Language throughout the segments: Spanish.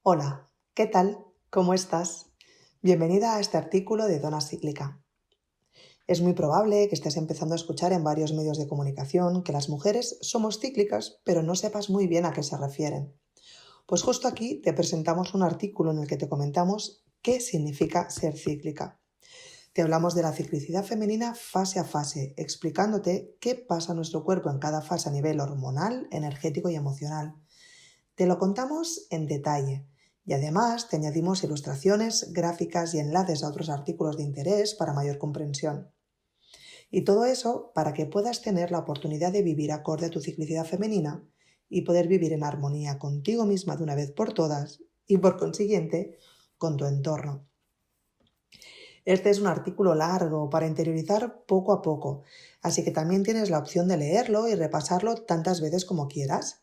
Hola, ¿qué tal? ¿Cómo estás? Bienvenida a este artículo de Dona Cíclica. Es muy probable que estés empezando a escuchar en varios medios de comunicación que las mujeres somos cíclicas, pero no sepas muy bien a qué se refieren. Pues justo aquí te presentamos un artículo en el que te comentamos qué significa ser cíclica. Te hablamos de la ciclicidad femenina fase a fase, explicándote qué pasa en nuestro cuerpo en cada fase a nivel hormonal, energético y emocional. Te lo contamos en detalle y además te añadimos ilustraciones, gráficas y enlaces a otros artículos de interés para mayor comprensión. Y todo eso para que puedas tener la oportunidad de vivir acorde a tu ciclicidad femenina y poder vivir en armonía contigo misma de una vez por todas y por consiguiente con tu entorno. Este es un artículo largo para interiorizar poco a poco, así que también tienes la opción de leerlo y repasarlo tantas veces como quieras.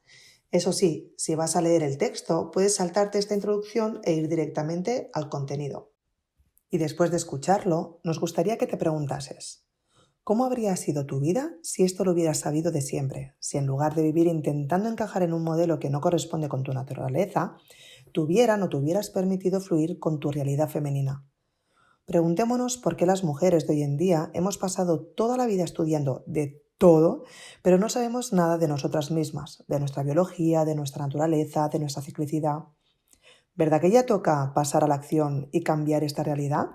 Eso sí, si vas a leer el texto, puedes saltarte esta introducción e ir directamente al contenido. Y después de escucharlo, nos gustaría que te preguntases, ¿cómo habría sido tu vida si esto lo hubieras sabido de siempre? Si en lugar de vivir intentando encajar en un modelo que no corresponde con tu naturaleza, tuvieras permitido fluir con tu realidad femenina. Preguntémonos por qué las mujeres de hoy en día hemos pasado toda la vida estudiando de todo, pero no sabemos nada de nosotras mismas, de nuestra biología, de nuestra naturaleza, de nuestra ciclicidad. ¿Verdad que ya toca pasar a la acción y cambiar esta realidad?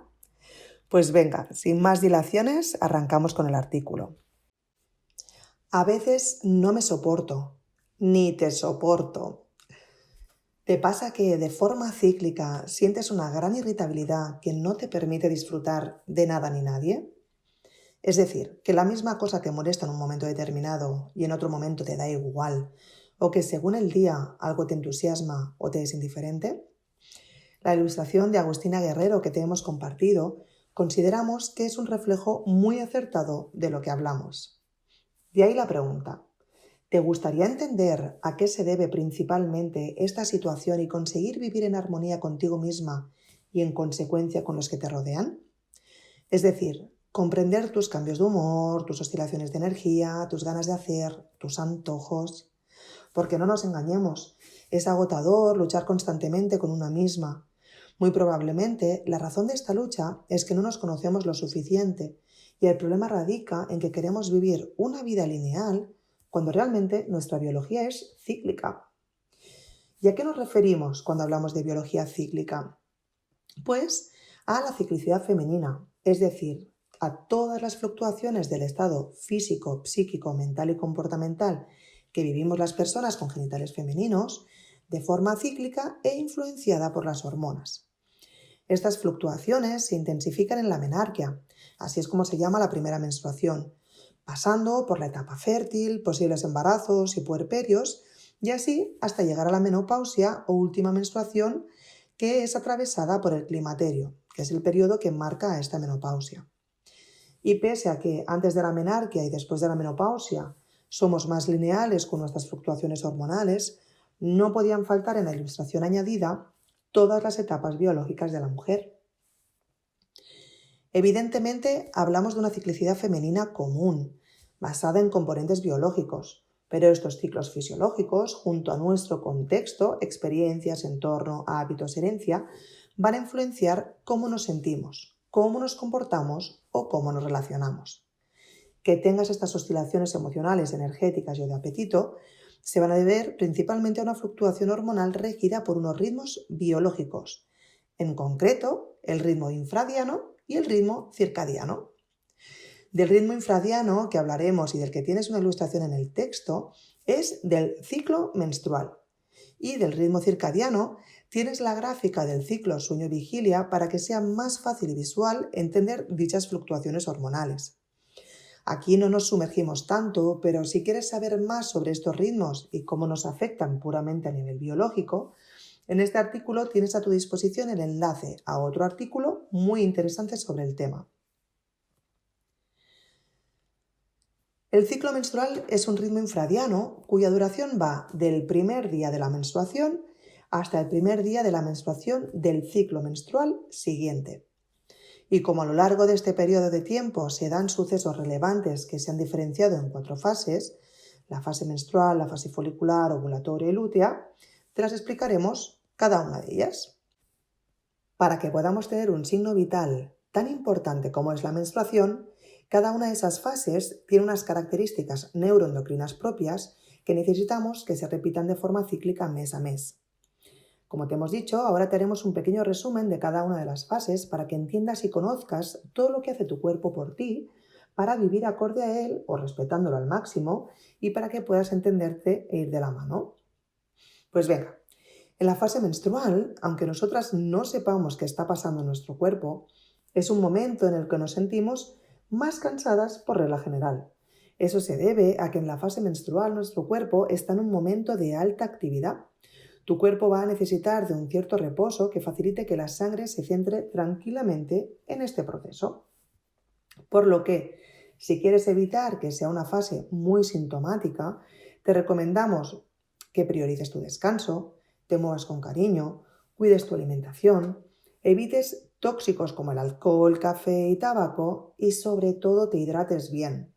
Pues venga, sin más dilaciones, arrancamos con el artículo. A veces no me soporto, ni te soporto. ¿Te pasa que de forma cíclica sientes una gran irritabilidad que no te permite disfrutar de nada ni nadie? Es decir, que la misma cosa te molesta en un momento determinado y en otro momento te da igual, o que según el día algo te entusiasma o te es indiferente. La ilustración de Agustina Guerrero que te hemos compartido consideramos que es un reflejo muy acertado de lo que hablamos. De ahí la pregunta, ¿te gustaría entender a qué se debe principalmente esta situación y conseguir vivir en armonía contigo misma y en consecuencia con los que te rodean? Es decir, comprender tus cambios de humor, tus oscilaciones de energía, tus ganas de hacer, tus antojos. Porque no nos engañemos, es agotador luchar constantemente con una misma. Muy probablemente la razón de esta lucha es que no nos conocemos lo suficiente y el problema radica en que queremos vivir una vida lineal cuando realmente nuestra biología es cíclica. ¿Y a qué nos referimos cuando hablamos de biología cíclica? Pues a la ciclicidad femenina, es decir, a todas las fluctuaciones del estado físico, psíquico, mental y comportamental que vivimos las personas con genitales femeninos de forma cíclica e influenciada por las hormonas. Estas fluctuaciones se intensifican en la menarquia, así es como se llama la primera menstruación, pasando por la etapa fértil, posibles embarazos y puerperios, y así hasta llegar a la menopausia o última menstruación, que es atravesada por el climaterio, que es el periodo que marca esta menopausia. Y pese a que antes de la menarquia y después de la menopausia somos más lineales con nuestras fluctuaciones hormonales, no podían faltar en la ilustración añadida todas las etapas biológicas de la mujer. Evidentemente, hablamos de una ciclicidad femenina común, basada en componentes biológicos, pero estos ciclos fisiológicos, junto a nuestro contexto, experiencias, entorno, hábitos, herencia, van a influenciar cómo nos sentimos, cómo nos comportamos o cómo nos relacionamos. Que tengas estas oscilaciones emocionales, energéticas y de apetito se van a deber principalmente a una fluctuación hormonal regida por unos ritmos biológicos, en concreto el ritmo infradiano y el ritmo circadiano. Del ritmo infradiano que hablaremos y del que tienes una ilustración en el texto es del ciclo menstrual. Y del ritmo circadiano tienes la gráfica del ciclo sueño-vigilia para que sea más fácil y visual entender dichas fluctuaciones hormonales. Aquí no nos sumergimos tanto, pero si quieres saber más sobre estos ritmos y cómo nos afectan puramente a nivel biológico, en este artículo tienes a tu disposición el enlace a otro artículo muy interesante sobre el tema. El ciclo menstrual es un ritmo infradiano cuya duración va del primer día de la menstruación hasta el primer día de la menstruación del ciclo menstrual siguiente. Y como a lo largo de este periodo de tiempo se dan sucesos relevantes que se han diferenciado en 4 fases, la fase menstrual, la fase folicular, ovulatoria y lútea, te las explicaremos cada una de ellas. Para que podamos tener un signo vital tan importante como es la menstruación, cada una de esas fases tiene unas características neuroendocrinas propias que necesitamos que se repitan de forma cíclica mes a mes. Como te hemos dicho, ahora te haremos un pequeño resumen de cada una de las fases para que entiendas y conozcas todo lo que hace tu cuerpo por ti para vivir acorde a él o respetándolo al máximo y para que puedas entenderte e ir de la mano. Pues venga, en la fase menstrual, aunque nosotras no sepamos qué está pasando en nuestro cuerpo, es un momento en el que nos sentimos más cansadas por regla general. Eso se debe a que en la fase menstrual nuestro cuerpo está en un momento de alta actividad. Tu cuerpo va a necesitar de un cierto reposo que facilite que la sangre se centre tranquilamente en este proceso. Por lo que, si quieres evitar que sea una fase muy sintomática, te recomendamos que priorices tu descanso, te muevas con cariño, cuides tu alimentación, evites tóxicos como el alcohol, café y tabaco y sobre todo te hidrates bien.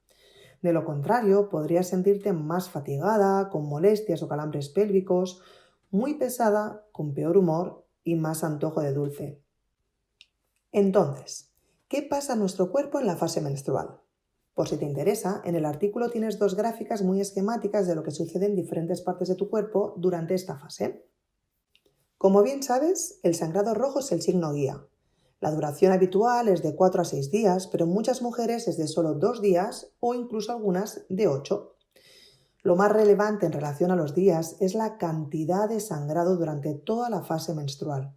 De lo contrario, podrías sentirte más fatigada, con molestias o calambres pélvicos, muy pesada, con peor humor y más antojo de dulce. Entonces, ¿qué pasa en nuestro cuerpo en la fase menstrual? Por si te interesa, en el artículo tienes dos gráficas muy esquemáticas de lo que sucede en diferentes partes de tu cuerpo durante esta fase. Como bien sabes, el sangrado rojo es el signo guía. La duración habitual es de 4 a 6 días, pero en muchas mujeres es de solo 2 días o incluso algunas de 8. Lo más relevante en relación a los días es la cantidad de sangrado durante toda la fase menstrual.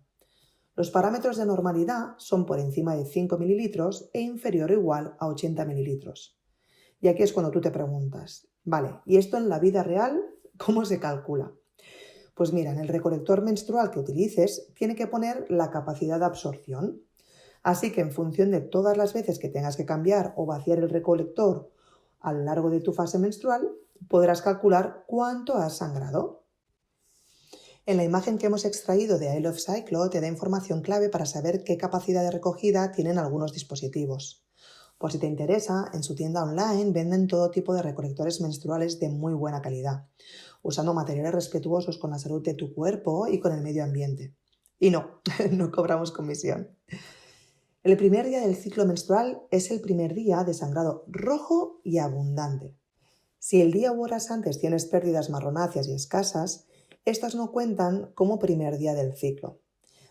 Los parámetros de normalidad son por encima de 5 mililitros e inferior o igual a 80 mililitros. Y aquí es cuando tú te preguntas, vale, ¿y esto en la vida real cómo se calcula? Pues mira, en el recolector menstrual que utilices tiene que poner la capacidad de absorción. Así que en función de todas las veces que tengas que cambiar o vaciar el recolector a lo largo de tu fase menstrual, podrás calcular cuánto has sangrado. En la imagen que hemos extraído de I Love Cyclo te da información clave para saber qué capacidad de recogida tienen algunos dispositivos. Por si te interesa, en su tienda online venden todo tipo de recolectores menstruales de muy buena calidad, usando materiales respetuosos con la salud de tu cuerpo y con el medio ambiente. Y no, no cobramos comisión. El primer día del ciclo menstrual es el primer día de sangrado rojo y abundante. Si el día u horas antes tienes pérdidas marronáceas y escasas, estas no cuentan como primer día del ciclo.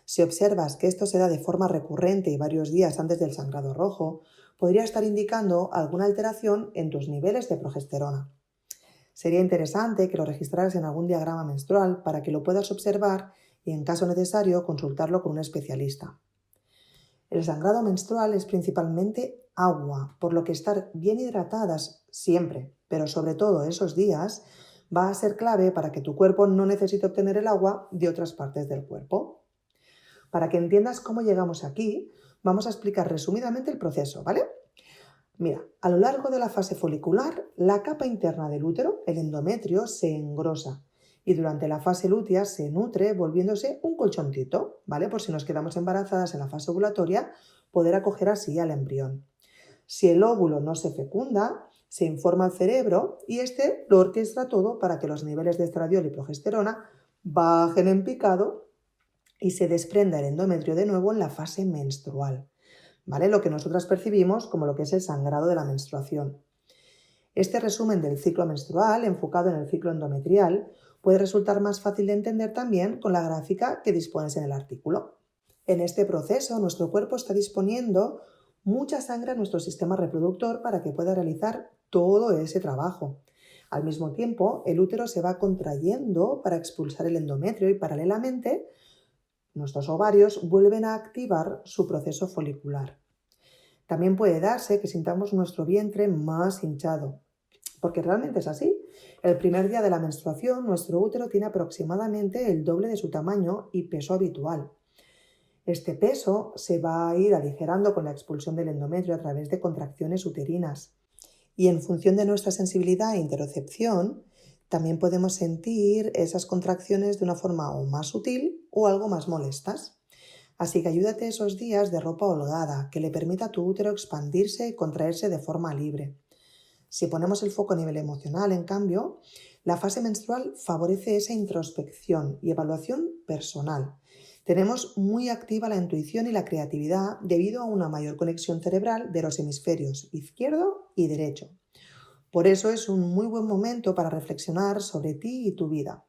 Si observas que esto se da de forma recurrente y varios días antes del sangrado rojo, podría estar indicando alguna alteración en tus niveles de progesterona. Sería interesante que lo registraras en algún diagrama menstrual para que lo puedas observar y, en caso necesario, consultarlo con un especialista. El sangrado menstrual es principalmente agua, por lo que estar bien hidratadas siempre, pero sobre todo esos días, va a ser clave para que tu cuerpo no necesite obtener el agua de otras partes del cuerpo. Para que entiendas cómo llegamos aquí, vamos a explicar resumidamente el proceso, ¿vale? Mira, a lo largo de la fase folicular, la capa interna del útero, el endometrio, se engrosa y durante la fase lútea se nutre volviéndose un colchoncito, ¿vale? Por si nos quedamos embarazadas en la fase ovulatoria, poder acoger así al embrión. Si el óvulo no se fecunda, se informa al cerebro y este lo orquesta todo para que los niveles de estradiol y progesterona bajen en picado y se desprenda el endometrio de nuevo en la fase menstrual, ¿vale? Lo que nosotras percibimos como lo que es el sangrado de la menstruación. Este resumen del ciclo menstrual, enfocado en el ciclo endometrial, puede resultar más fácil de entender también con la gráfica que dispones en el artículo. En este proceso, nuestro cuerpo está disponiendo mucha sangre a nuestro sistema reproductor para que pueda realizar todo ese trabajo. Al mismo tiempo, el útero se va contrayendo para expulsar el endometrio y paralelamente nuestros ovarios vuelven a activar su proceso folicular. También puede darse que sintamos nuestro vientre más hinchado, porque realmente es así. El primer día de la menstruación, nuestro útero tiene aproximadamente el doble de su tamaño y peso habitual. Este peso se va a ir aligerando con la expulsión del endometrio a través de contracciones uterinas. Y en función de nuestra sensibilidad e interocepción, también podemos sentir esas contracciones de una forma o más sutil o algo más molestas. Así que ayúdate esos días de ropa holgada, que le permita a tu útero expandirse y contraerse de forma libre. Si ponemos el foco a nivel emocional, en cambio, La fase menstrual favorece esa introspección y evaluación personal. Tenemos muy activa la intuición y la creatividad debido a una mayor conexión cerebral de los hemisferios izquierdo y derecho. Por eso es un muy buen momento para reflexionar sobre ti y tu vida.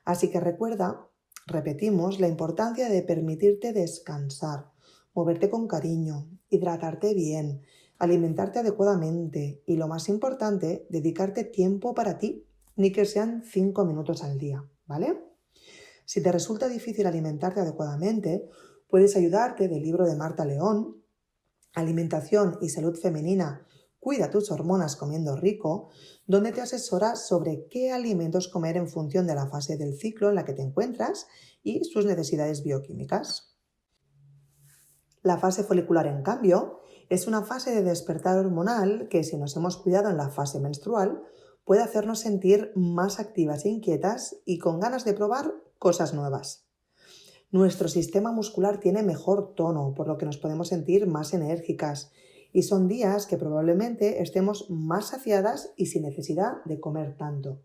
Así que recuerda, repetimos, la importancia de permitirte descansar, moverte con cariño, hidratarte bien, alimentarte adecuadamente y, lo más importante, dedicarte tiempo para ti, ni que sean 5 minutos al día, ¿vale? Si te resulta difícil alimentarte adecuadamente, puedes ayudarte del libro de Marta León, Alimentación y Salud Femenina, Cuida tus hormonas comiendo rico, donde te asesora sobre qué alimentos comer en función de la fase del ciclo en la que te encuentras y sus necesidades bioquímicas. La fase folicular, en cambio, es una fase de despertar hormonal que, si nos hemos cuidado en la fase menstrual, puede hacernos sentir más activas e inquietas y con ganas de probar cosas nuevas. Nuestro sistema muscular tiene mejor tono, por lo que nos podemos sentir más enérgicas, y son días que probablemente estemos más saciadas y sin necesidad de comer tanto.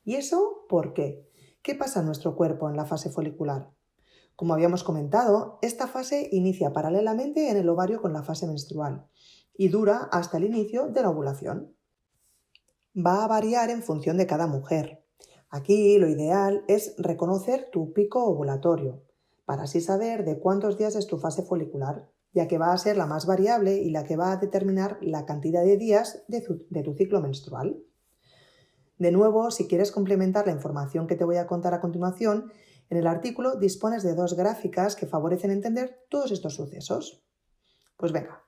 ¿Y eso por qué? ¿Qué pasa en nuestro cuerpo en la fase folicular? Como habíamos comentado, esta fase inicia paralelamente en el ovario con la fase menstrual y dura hasta el inicio de la ovulación. Va a variar en función de cada mujer. Aquí lo ideal es reconocer tu pico ovulatorio, para así saber de cuántos días es tu fase folicular, ya que va a ser la más variable y la que va a determinar la cantidad de días de tu ciclo menstrual. De nuevo, si quieres complementar la información que te voy a contar a continuación, en el artículo dispones de 2 gráficas que favorecen entender todos estos sucesos. Pues venga,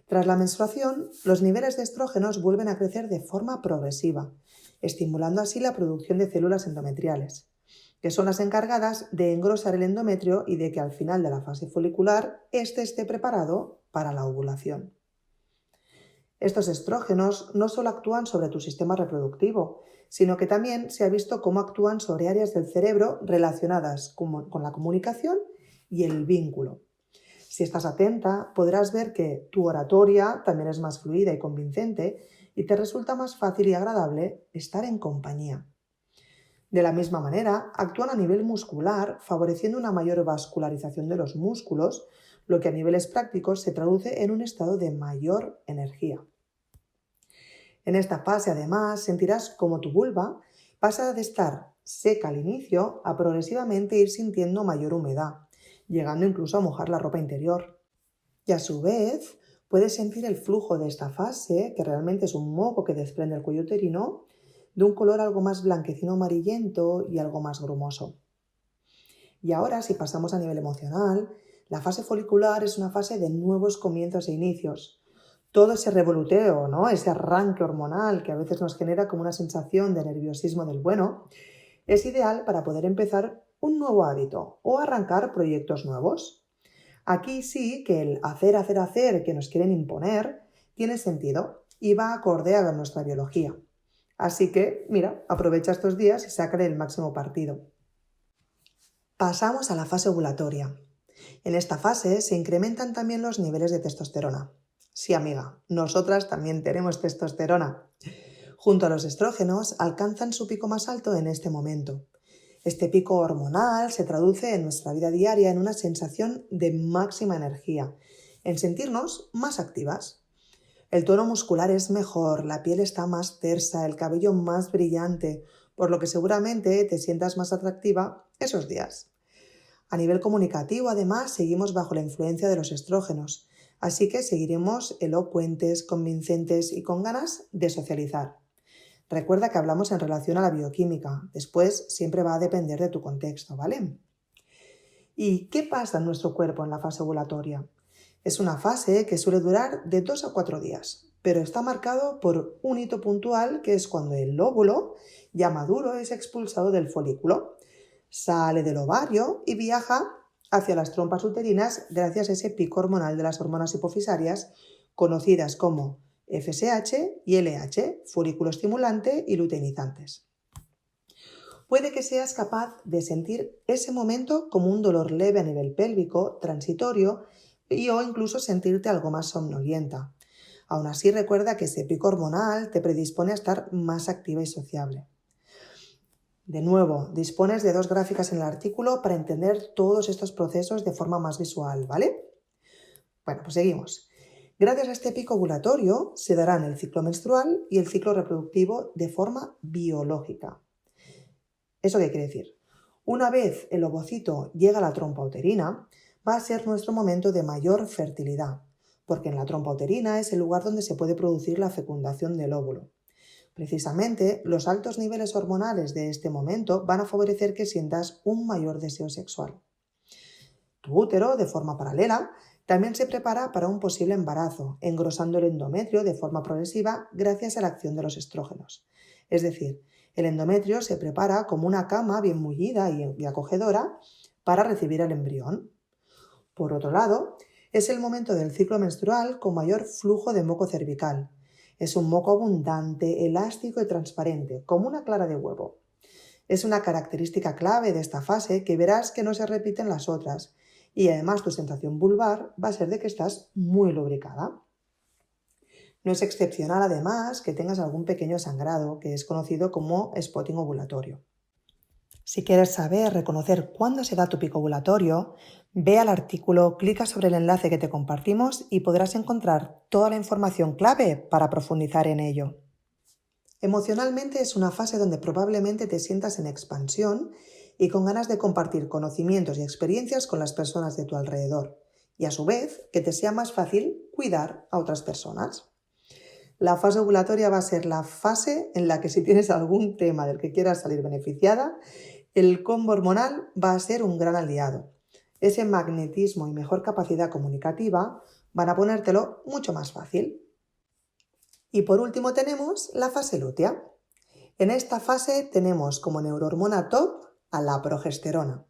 tras la menstruación, los niveles de estrógenos vuelven a crecer de forma progresiva, estimulando así la producción de células endometriales, que son las encargadas de engrosar el endometrio y de que al final de la fase folicular éste esté preparado para la ovulación. Estos estrógenos no solo actúan sobre tu sistema reproductivo, sino que también se ha visto cómo actúan sobre áreas del cerebro relacionadas con la comunicación y el vínculo. Si estás atenta, podrás ver que tu oratoria también es más fluida y convincente y te resulta más fácil y agradable estar en compañía. De la misma manera, actúan a nivel muscular, favoreciendo una mayor vascularización de los músculos, lo que a niveles prácticos se traduce en un estado de mayor energía. En esta fase, además, sentirás como tu vulva pasa de estar seca al inicio a progresivamente ir sintiendo mayor humedad, llegando incluso a mojar la ropa interior. Y a su vez, puedes sentir el flujo de esta fase, que realmente es un moco que desprende el cuello uterino, de un color algo más blanquecino amarillento y algo más grumoso. Y ahora, si pasamos a nivel emocional, la fase folicular es una fase de nuevos comienzos e inicios. Todo ese revoluteo, ¿no? Ese arranque hormonal que a veces nos genera como una sensación de nerviosismo del bueno, es ideal para poder empezar un nuevo hábito o arrancar proyectos nuevos. Aquí sí que el hacer que nos quieren imponer tiene sentido y va acorde a nuestra biología. Así que, mira, aprovecha estos días y sácale el máximo partido. Pasamos a la fase ovulatoria. En esta fase se incrementan también los niveles de testosterona. Sí, amiga, nosotras también tenemos testosterona. Junto a los estrógenos, alcanzan su pico más alto en este momento. Este pico hormonal se traduce en nuestra vida diaria en una sensación de máxima energía, en sentirnos más activas. El tono muscular es mejor, la piel está más tersa, el cabello más brillante, por lo que seguramente te sientas más atractiva esos días. A nivel comunicativo, además, seguimos bajo la influencia de los estrógenos, así que seguiremos elocuentes, convincentes y con ganas de socializar. Recuerda que hablamos en relación a la bioquímica, después siempre va a depender de tu contexto, ¿vale? ¿Y qué pasa en nuestro cuerpo en la fase ovulatoria? Es una fase que suele durar de 2 a 4 días, pero está marcado por un hito puntual que es cuando el óvulo, ya maduro, es expulsado del folículo, sale del ovario y viaja hacia las trompas uterinas gracias a ese pico hormonal de las hormonas hipofisarias conocidas como FSH y LH, folículo estimulante y luteinizantes. Puede que seas capaz de sentir ese momento como un dolor leve a nivel pélvico, transitorio, o incluso sentirte algo más somnolienta. Aún así, recuerda que ese pico hormonal te predispone a estar más activa y sociable. De nuevo, dispones de 2 gráficas en el artículo para entender todos estos procesos de forma más visual, ¿vale? Bueno, pues seguimos. Gracias a este pico ovulatorio se darán el ciclo menstrual y el ciclo reproductivo de forma biológica. ¿Eso qué quiere decir? Una vez el ovocito llega a la trompa uterina, va a ser nuestro momento de mayor fertilidad, porque en la trompa uterina es el lugar donde se puede producir la fecundación del óvulo. Precisamente, los altos niveles hormonales de este momento van a favorecer que sientas un mayor deseo sexual. Tu útero, de forma paralela, también se prepara para un posible embarazo, engrosando el endometrio de forma progresiva gracias a la acción de los estrógenos. Es decir, el endometrio se prepara como una cama bien mullida y acogedora para recibir al embrión. Por otro lado, es el momento del ciclo menstrual con mayor flujo de moco cervical. Es un moco abundante, elástico y transparente, como una clara de huevo. Es una característica clave de esta fase que verás que no se repiten las otras, y además tu sensación vulvar va a ser de que estás muy lubricada. No es excepcional además que tengas algún pequeño sangrado, que es conocido como spotting ovulatorio. Si quieres saber reconocer cuándo se da tu pico ovulatorio, ve al artículo, clica sobre el enlace que te compartimos y podrás encontrar toda la información clave para profundizar en ello. Emocionalmente es una fase donde probablemente te sientas en expansión y con ganas de compartir conocimientos y experiencias con las personas de tu alrededor, y a su vez que te sea más fácil cuidar a otras personas. La fase ovulatoria va a ser la fase en la que si tienes algún tema del que quieras salir beneficiada, el combo hormonal va a ser un gran aliado. Ese magnetismo y mejor capacidad comunicativa van a ponértelo mucho más fácil. Y por último tenemos la fase lútea. En esta fase tenemos como neurohormona top a la progesterona.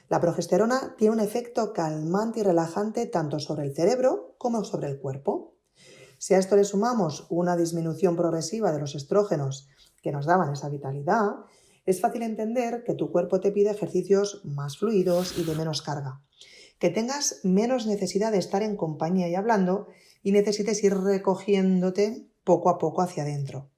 La progesterona tiene un efecto calmante y relajante tanto sobre el cerebro como sobre el cuerpo. Si a esto le sumamos una disminución progresiva de los estrógenos que nos daban esa vitalidad, es fácil entender que tu cuerpo te pide ejercicios más fluidos y de menos carga, que tengas menos necesidad de estar en compañía y hablando y necesites ir recogiéndote poco a poco hacia adentro.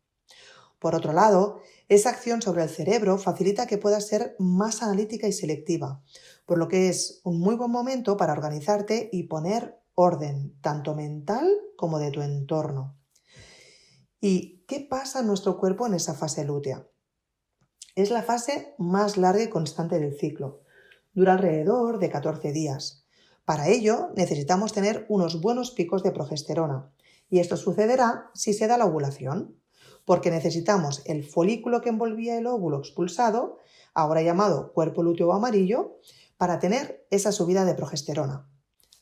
Por otro lado, esa acción sobre el cerebro facilita que puedas ser más analítica y selectiva, por lo que es un muy buen momento para organizarte y poner orden, tanto mental como de tu entorno. ¿Y qué pasa en nuestro cuerpo en esa fase lútea? Es la fase más larga y constante del ciclo. Dura alrededor de 14 días. Para ello necesitamos tener unos buenos picos de progesterona, y esto sucederá si se da la ovulación, porque necesitamos el folículo que envolvía el óvulo expulsado, ahora llamado cuerpo lúteo amarillo, para tener esa subida de progesterona.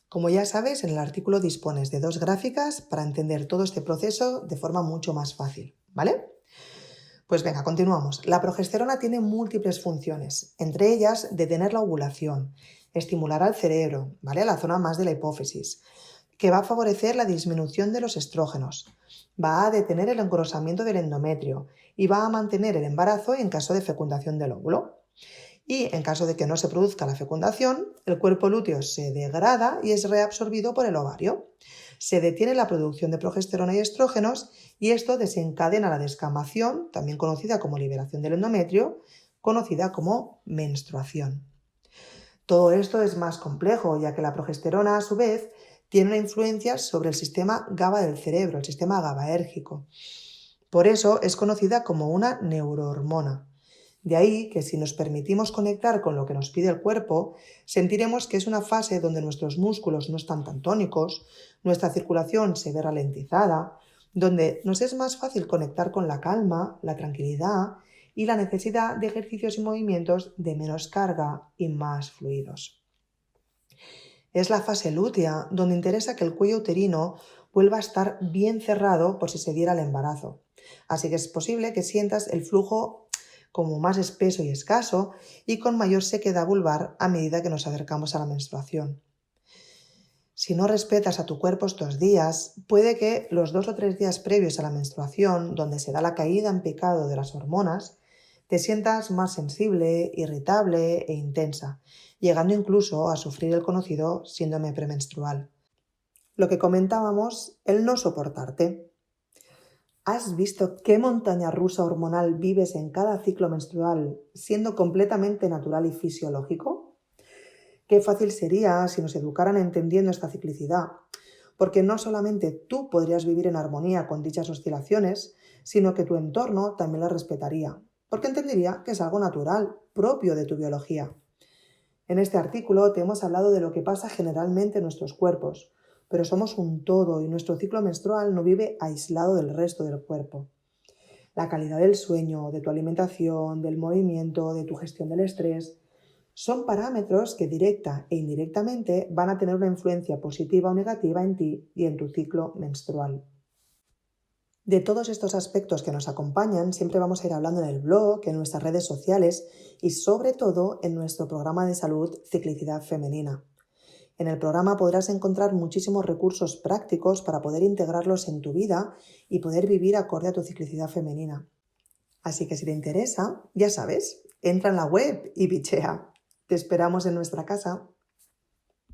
Como ya sabes, en el artículo dispones de 2 gráficas para entender todo este proceso de forma mucho más fácil, ¿vale? Pues venga, continuamos. La progesterona tiene múltiples funciones, entre ellas detener la ovulación, estimular al cerebro, ¿vale? A la zona más de la hipófisis, que va a favorecer la disminución de los estrógenos, va a detener el engrosamiento del endometrio y va a mantener el embarazo en caso de fecundación del óvulo. Y en caso de que no se produzca la fecundación, el cuerpo lúteo se degrada y es reabsorbido por el ovario. Se detiene la producción de progesterona y estrógenos y esto desencadena la descamación, también conocida como liberación del endometrio, conocida como menstruación. Todo esto es más complejo, ya que la progesterona, a su vez, tiene una influencia sobre el sistema GABA del cerebro, el sistema GABAérgico. Por eso es conocida como una neurohormona. De ahí que si nos permitimos conectar con lo que nos pide el cuerpo, sentiremos que es una fase donde nuestros músculos no están tan tónicos, nuestra circulación se ve ralentizada, donde nos es más fácil conectar con la calma, la tranquilidad y la necesidad de ejercicios y movimientos de menos carga y más fluidos. Es la fase lútea donde interesa que el cuello uterino vuelva a estar bien cerrado por si se diera el embarazo. Así que es posible que sientas el flujo como más espeso y escaso y con mayor sequedad vulvar a medida que nos acercamos a la menstruación. Si no respetas a tu cuerpo estos días, puede que los 2 o 3 días previos a la menstruación, donde se da la caída en picado de las hormonas, te sientas más sensible, irritable e intensa, llegando incluso a sufrir el conocido síndrome premenstrual. Lo que comentábamos, el no soportarte. ¿Has visto qué montaña rusa hormonal vives en cada ciclo menstrual, siendo completamente natural y fisiológico? Qué fácil sería si nos educaran entendiendo esta ciclicidad, porque no solamente tú podrías vivir en armonía con dichas oscilaciones, sino que tu entorno también las respetaría, porque entendería que es algo natural, propio de tu biología. En este artículo te hemos hablado de lo que pasa generalmente en nuestros cuerpos, pero somos un todo y nuestro ciclo menstrual no vive aislado del resto del cuerpo. La calidad del sueño, de tu alimentación, del movimiento, de tu gestión del estrés, son parámetros que directa e indirectamente van a tener una influencia positiva o negativa en ti y en tu ciclo menstrual. De todos estos aspectos que nos acompañan, siempre vamos a ir hablando en el blog, en nuestras redes sociales y sobre todo en nuestro programa de salud Ciclicidad Femenina. En el programa podrás encontrar muchísimos recursos prácticos para poder integrarlos en tu vida y poder vivir acorde a tu ciclicidad femenina. Así que si te interesa, ya sabes, entra en la web y bichea. Te esperamos en nuestra casa.